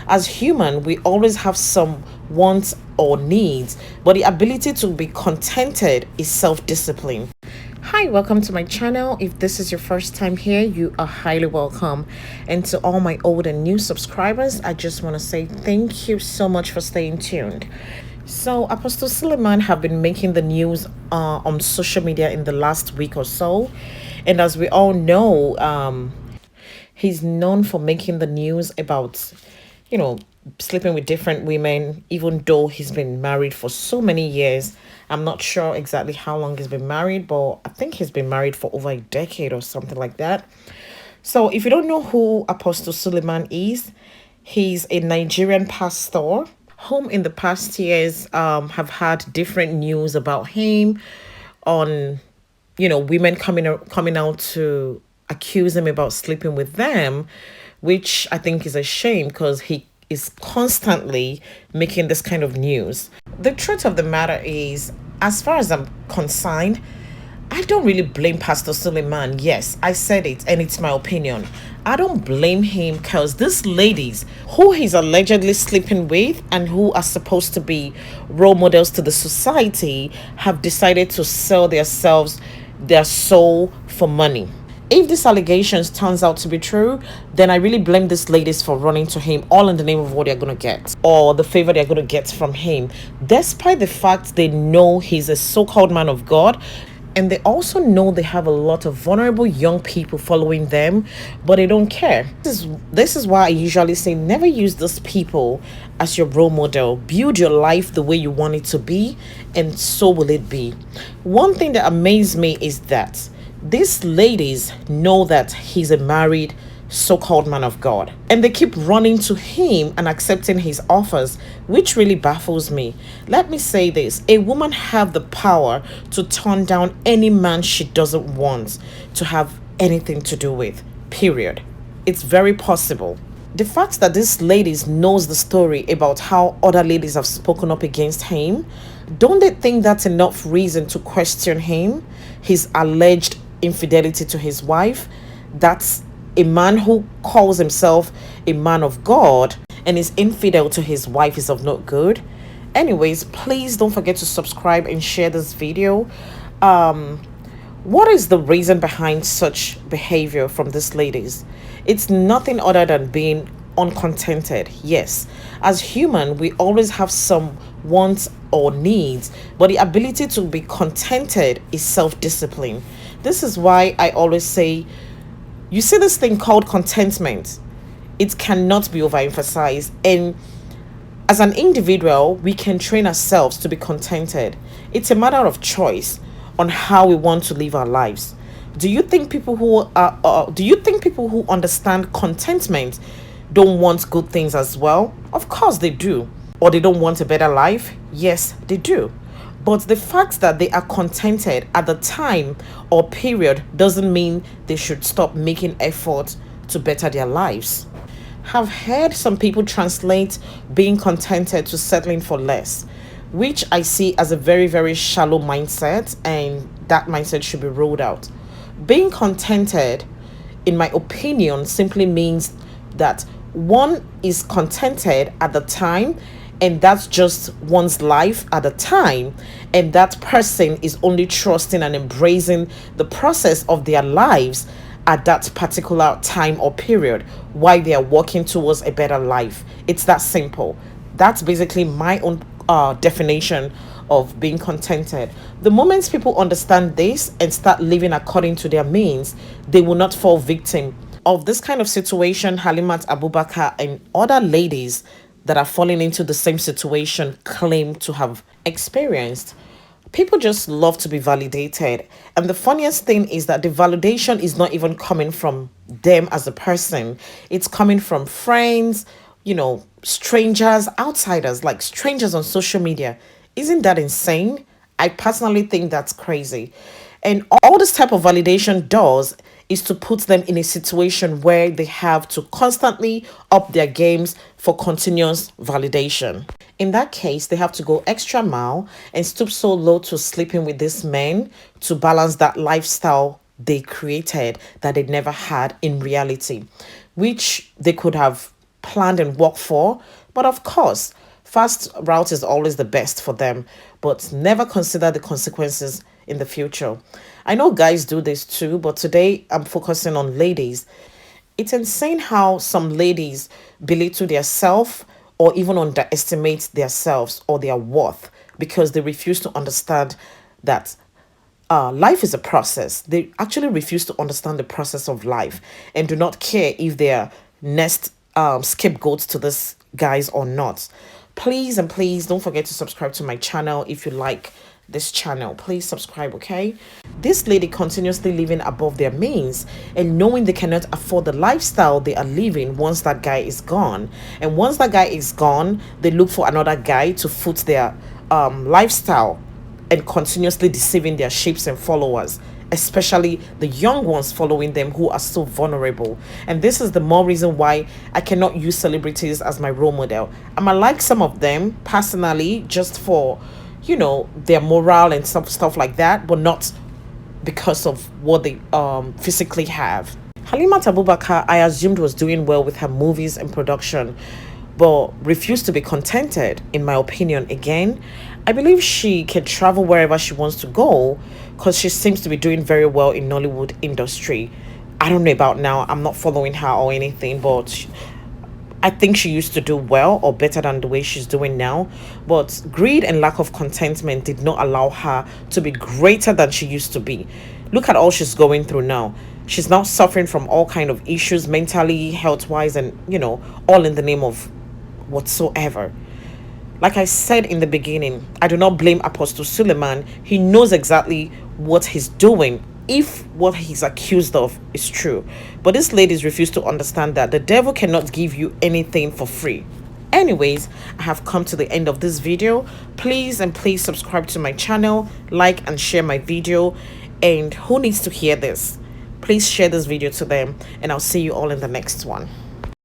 As human, we always have some wants or needs, but the ability to be contented is self-discipline. Hi, welcome to my channel. If this is your first time here, you are highly welcome. And to all my old and new subscribers, I just want to say thank you so much for staying tuned. So, Apostle Suleman have been making the news on social media in the last week or so. And as we all know, he's known for making the news about, you know, sleeping with different women, even though he's been married for so many years. I'm not sure exactly how long he's been married, but I think he's been married for over a decade or something like that. So, if you don't know who Apostle Suleman is, he's a Nigerian pastor whom in the past years have had different news about him on, women coming out to accuse him about sleeping with them, which I think is a shame because he is constantly making this kind of news. The truth of the matter is, as far as I'm concerned, I don't really blame Pastor Suleiman. Yes, I said it, and it's my opinion. I don't blame him because these ladies who he's allegedly sleeping with and who are supposed to be role models to the society have decided to sell themselves, their soul for money. If these allegations turns out to be true, then I really blame these ladies for running to him all in the name of what they're going to get or the favor they're going to get from him, despite the fact they know he's a so-called man of God. And they also know they have a lot of vulnerable young people following them, but they don't care. This is why I usually say never use those people as your role model. Build your life the way you want it to be, and so will it be. One thing that amazed me is that these ladies know that he's a married so-called man of God, and they keep running to him and accepting his offers, which really baffles me. Let me say this: a woman have the power to turn down any man she doesn't want to have anything to do with, period. It's very possible. The fact that this ladies knows the story about how other ladies have spoken up against him, don't they think that's enough reason to question him, his alleged infidelity to his wife? That's a man who calls himself a man of God and is infidel to his wife is of no good. Anyways, please don't forget to subscribe and share this video. What is the reason behind such behavior from these ladies? It's nothing other than being uncontented. Yes, as human, we always have some wants or needs, but the ability to be contented is self-discipline. This is why I always say, you see this thing called contentment, it cannot be overemphasized. And as an individual, we can train ourselves to be contented. It's a matter of choice on how we want to live our lives. Do you think people who understand contentment don't want good things as well? Of course they do. Or they don't want a better life? Yes, they do. But the fact that they are contented at the time or period doesn't mean they should stop making effort to better their lives. Have heard some people translate being contented to settling for less, which I see as a very, very shallow mindset, and that mindset should be rolled out. Being contented, in my opinion, simply means that one is contented at the time, and that's just one's life at a time, and that person is only trusting and embracing the process of their lives at that particular time or period while they are working towards a better life. It's that simple. That's basically my own definition of being contented. The moment people understand this and start living according to their means, they will not fall victim of this kind of situation Halimat Abubakar and other ladies that are falling into the same situation claim to have experienced. People just love to be validated. And the funniest thing is that the validation is not even coming from them as a person. It's coming from friends, strangers, outsiders, like strangers on social media. Isn't that insane? I personally think that's crazy. And all this type of validation does is to put them in a situation where they have to constantly up their games for continuous validation. In that case, they have to go extra mile and stoop so low to sleeping with these men to balance that lifestyle they created that they never had in reality, which they could have planned and worked for. But of course, fast route is always the best for them, but never consider the consequences in the future. I know guys do this too, but today I'm focusing on ladies. It's insane how some ladies belittle their self or even underestimate themselves or their worth because they refuse to understand that life is a process. They actually refuse to understand the process of life and do not care if they're next scapegoats to this guys or not. Please and please don't forget to subscribe to my channel if you like this channel. Please subscribe, okay? This lady continuously living above their means and knowing they cannot afford the lifestyle they are living once that guy is gone. And once that guy is gone, they look for another guy to foot their lifestyle and continuously deceiving their shapes and followers, especially the young ones following them who are so vulnerable. And this is the more reason why I cannot use celebrities as my role model. I might like some of them personally just for, you know, their morale and some stuff like that, but not because of what they physically have. Halima Abubakar, I assumed, was doing well with her movies and production, but refused to be contented, in my opinion. Again, I believe she can travel wherever she wants to go because she seems to be doing very well in Nollywood industry. I don't know about now. I'm not following her or anything, but I think she used to do well or better than the way she's doing now. But greed and lack of contentment did not allow her to be greater than she used to be. Look at all she's going through now. She's now suffering from all kind of issues, mentally, health-wise, and, you know, all in the name of whatsoever. Like I said in the beginning, I do not blame Apostle Suleman. He knows exactly what he's doing if what he's accused of is true. But these ladies refuse to understand that the devil cannot give you anything for free. Anyways, I have come to the end of this video. Please and please subscribe to my channel, like and share my video. And who needs to hear this? Please share this video to them, and I'll see you all in the next one.